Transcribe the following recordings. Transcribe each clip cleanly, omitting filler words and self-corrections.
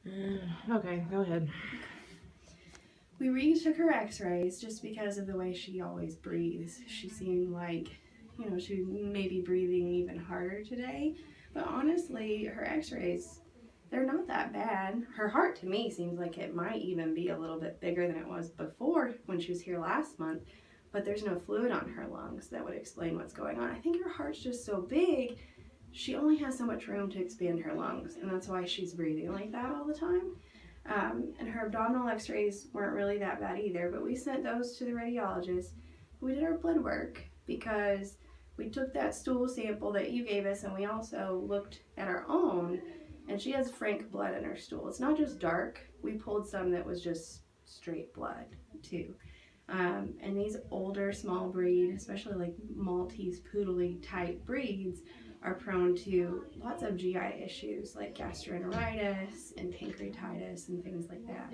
Okay, go ahead. We retook her x-rays just because of the way she always breathes. She seemed like, she may be breathing even harder today. But honestly, her x-rays, they're not that bad. Her heart to me seems like it might even be a little bit bigger than it was before when she was here last month. But there's no fluid on her lungs that would explain what's going on. I think her heart's just so big, she only has so much room to expand her lungs. And that's why she's breathing like that all the time. And her abdominal x-rays weren't really that bad either, but we sent those to the radiologist. We did our blood work because we took that stool sample that you gave us and we also looked at our own, and she has frank blood in her stool. It's not just dark. We pulled some that was just straight blood too. And these older small breed, especially like Maltese Poodle type breeds, are prone to lots of GI issues like gastroenteritis and pancreatitis and things like that.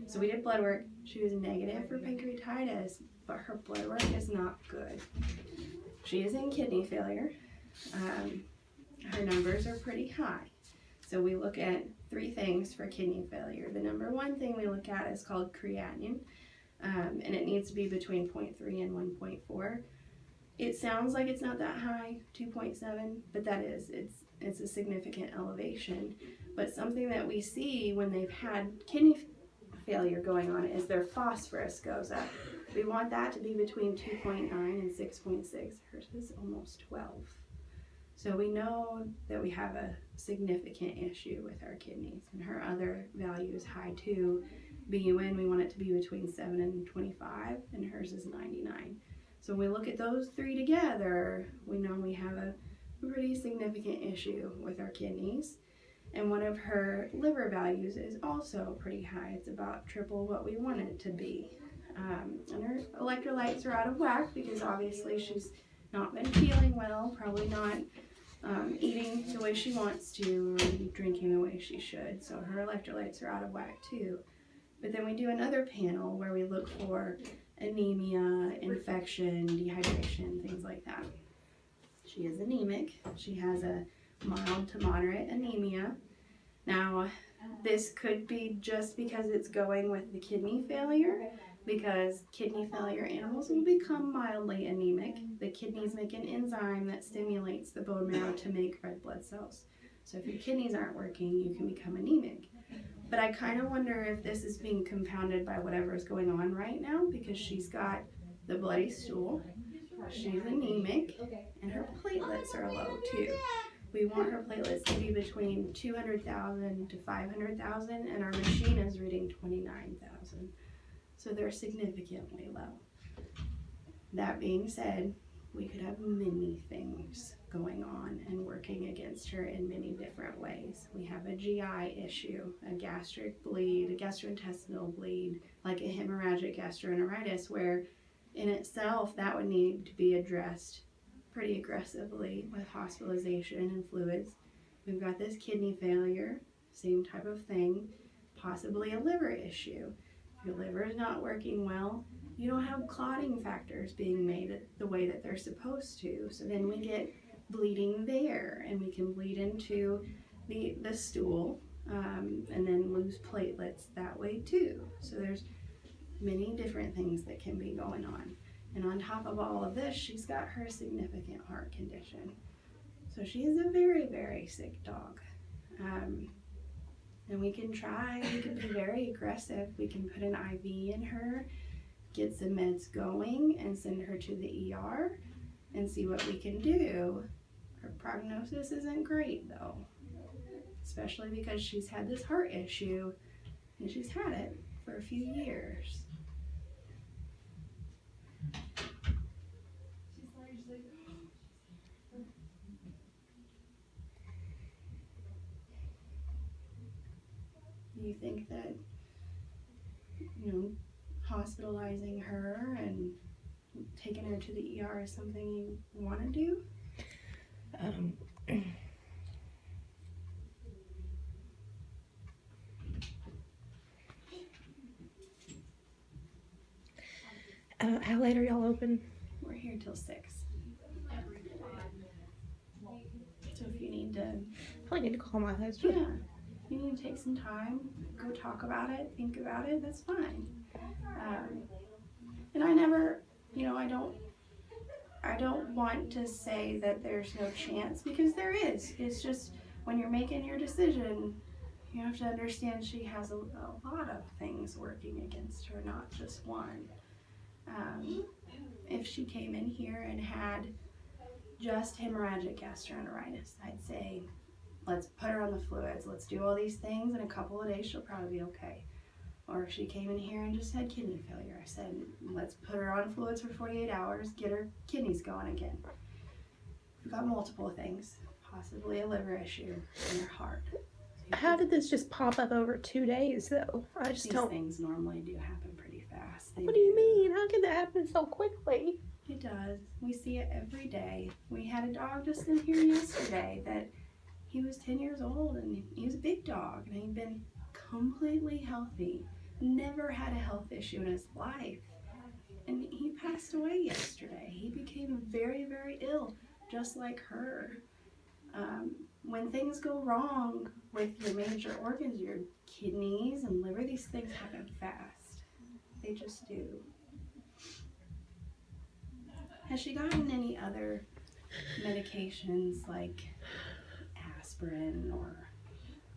So we did blood work. She was negative for pancreatitis, but her blood work is not good. She is in kidney failure. Her numbers are pretty high. So we look at 3 things for kidney failure. The number 1 thing we look at is called creatinine, and it needs to be between 0.3 and 1.4. It sounds like it's not that high, 2.7, but that is. It's a significant elevation. But something that we see when they've had kidney failure going on is their phosphorus goes up. We want that to be between 2.9 and 6.6. Hers is almost 12. So we know that we have a significant issue with our kidneys, and her other value is high too. BUN, we want it to be between 7 and 25, and hers is 99. So when we look at those 3 together, we know we have a pretty significant issue with our kidneys. And one of her liver values is also pretty high. It's about triple what we want it to be. And her electrolytes are out of whack because obviously she's not been feeling well, probably not eating the way she wants to or drinking the way she should. So her electrolytes are out of whack too. But then we do another panel where we look for anemia, infection, dehydration, things like that. She is anemic. She has a mild to moderate anemia. Now, this could be just because it's going with the kidney failure, because kidney failure animals will become mildly anemic. The kidneys make an enzyme that stimulates the bone marrow to make red blood cells. So if your kidneys aren't working, you can become anemic. But I kind of wonder if this is being compounded by whatever is going on right now, because she's got the bloody stool, she's anemic, and her platelets are low too. We want her platelets to be between 200,000 to 500,000, and our machine is reading 29,000. So they're significantly low. That being said, we could have many things going on and working against her in many different ways. We have a GI issue, a gastric bleed, a gastrointestinal bleed, like a hemorrhagic gastroenteritis, where in itself that would need to be addressed pretty aggressively with hospitalization and fluids. We've got this kidney failure, same type of thing, possibly a liver issue. If your liver is not working well, you don't have clotting factors being made the way that they're supposed to. So then we get bleeding there, and we can bleed into the stool, and then lose platelets that way too. So there's many different things that can be going on. And on top of all of this, she's got her significant heart condition. So she is a very, very sick dog. And we can be very aggressive. We can put an IV in her, get some meds going, and send her to the ER and see what we can do. Her prognosis isn't great though, especially because she's had this heart issue and she's had it for a few years. Do you think that, hospitalizing her and taking her to the ER is something you want to do? Um, how late are y'all open? We're here till 6. So if you need to, Probably need to call my husband. yeah, you need to take some time, go talk about it, think about it, that's fine. Um, and I never, you know, I don't want to say that there's no chance because there is. It's just when you're making your decision, you have to understand she has a lot of things working against her, not just one. Um, if she came in here and had just hemorrhagic gastroenteritis, I'd say, let's put her on the fluids, let's do all these things, in a couple of days she'll probably be okay. Or if she came in here and just had kidney failure, I said, let's put her on fluids for 48 hours, get her kidneys going again. We've got multiple things, possibly a liver issue in her heart. How did this just pop up over 2 days, though? I just These don't. things normally do happen pretty fast. What do you mean? How can that happen so quickly? It does. We see it every day. We had a dog just in here yesterday that he was 10 years old and he was a big dog and he'd been completely healthy, never had a health issue in his life. And he passed away yesterday. He became very, very ill, just like her. When things go wrong with your major organs, your kidneys and liver, these things happen fast. They just do. Has she gotten any other medications like aspirin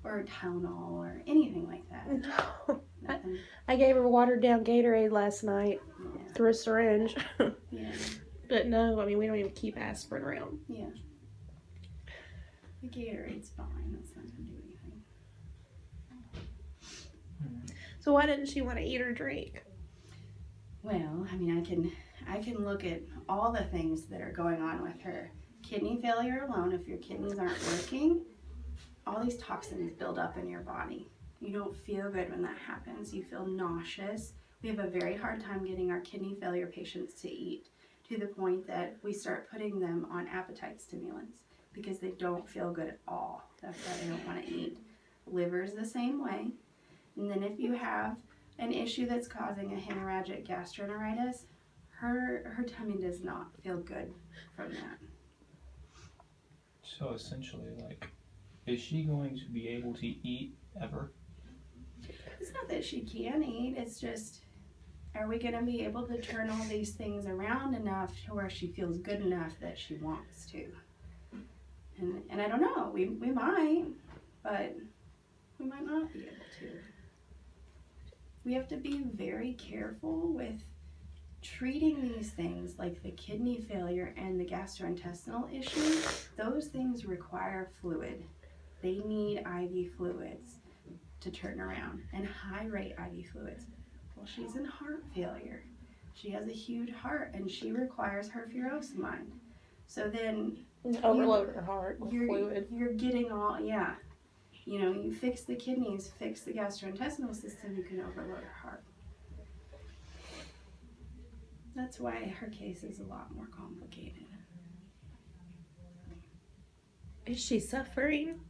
or Tylenol or anything like that? No. Nothing? I gave her watered down Gatorade last night Yeah. through a syringe. Yeah. But no, I mean, we don't even keep aspirin around. Yeah. The Gatorade's fine. That's not going to do anything. So why didn't she want to eat or drink? Well, I mean, I can look at all the things that are going on with her. Kidney failure alone, if your kidneys aren't working, all these toxins build up in your body. You don't feel good when that happens. You feel nauseous. We have a very hard time getting our kidney failure patients to eat, to the point that we start putting them on appetite stimulants because they don't feel good at all. That's why they don't want to eat. Liver's the same way. And then if you have an issue that's causing a hemorrhagic gastroenteritis, her tummy does not feel good from that. So essentially, like, is she going to be able to eat ever? It's not that she can't eat, it's just, are we going to be able to turn all these things around enough to where she feels good enough that she wants to? And I don't know, we might, but we might not be able to. We have to be very careful with treating these things like the kidney failure and the gastrointestinal issue. Those things require fluid. They need IV fluids to turn around, and high rate IV fluids. Well, she's in heart failure. She has a huge heart and she requires her furosemide. So then Overload her heart with fluid. You're getting all, yeah. You know, you fix the kidneys, fix the gastrointestinal system, you can overload her heart. That's why her case is a lot more complicated. Is she suffering?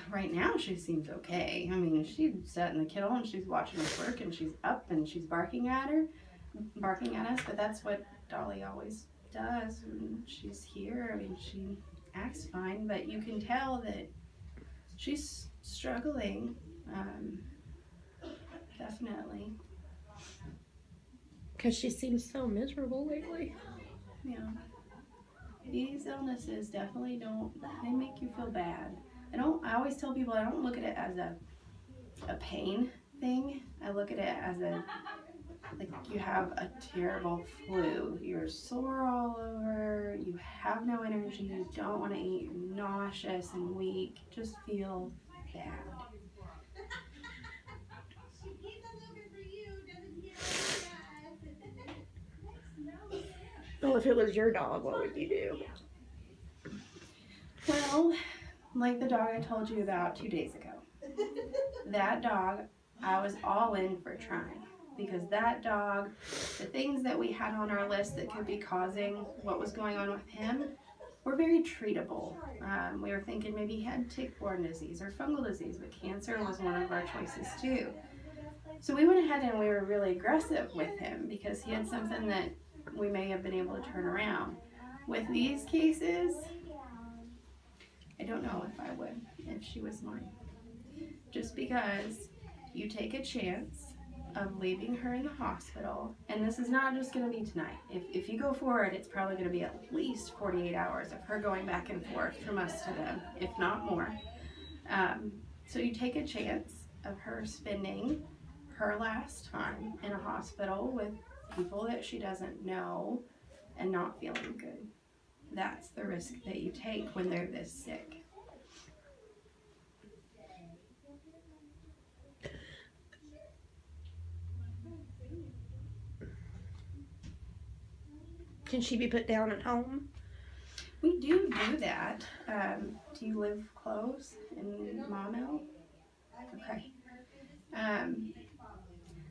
Right now she seems okay. I mean, she sat in the kennel and she's watching us work and she's up and she's barking at us, but that's what Dolly always does when she's here. I mean, she acts fine, but you can tell that she's struggling, definitely. Because she seems so miserable lately. Yeah. These illnesses definitely they make you feel bad. I always tell people I don't look at it as a pain thing. I look at it as like you have a terrible flu. You're sore all over, you have no energy, you don't want to eat, you're nauseous and weak, just feel bad. Well, if it was your dog, what would you do? Well, like the dog I told you about 2 days ago. That dog, I was all in for trying. Because that dog, the things that we had on our list that could be causing what was going on with him were very treatable. We were thinking maybe he had tick-borne disease or fungal disease, but cancer was one of our choices too. So we went ahead and we were really aggressive with him because he had something that we may have been able to turn around. With these cases, I don't know if I would, if she was mine. just because you take a chance of leaving her in the hospital, and this is not just going to be tonight. If you go forward, it's probably going to be at least 48 hours of her going back and forth from us to them, if not more. So you take a chance of her spending her last time in a hospital with people that she doesn't know and not feeling good. That's the risk that you take when they're this sick. Can she be put down at home? We do that. Do you live close in Mono? Okay. I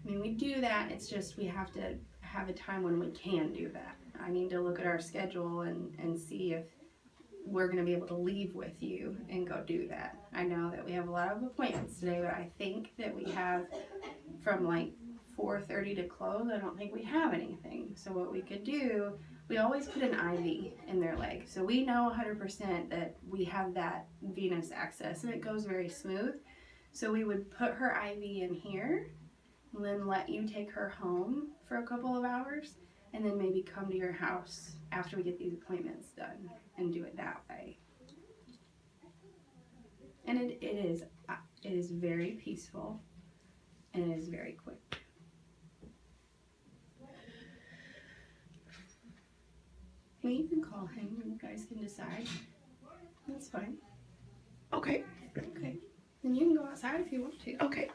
mean, we do that. It's just we have to have a time when we can do that. I need to look at our schedule and see if we're going to be able to leave with you and go do that. I know that we have a lot of appointments today, but I think that we have from like 4:30 to close. I don't think we have anything. So what we could do, we always put an IV in their leg. So we know 100% that we have that venous access and it goes very smooth. So we would put her IV in here and then let you take her home for a couple of hours and then maybe come to your house after we get these appointments done and do it that way. And it is very peaceful and it is very quick. Well, you can call him and you guys can decide. That's fine. Okay. Okay. Then you can go outside if you want to. Okay.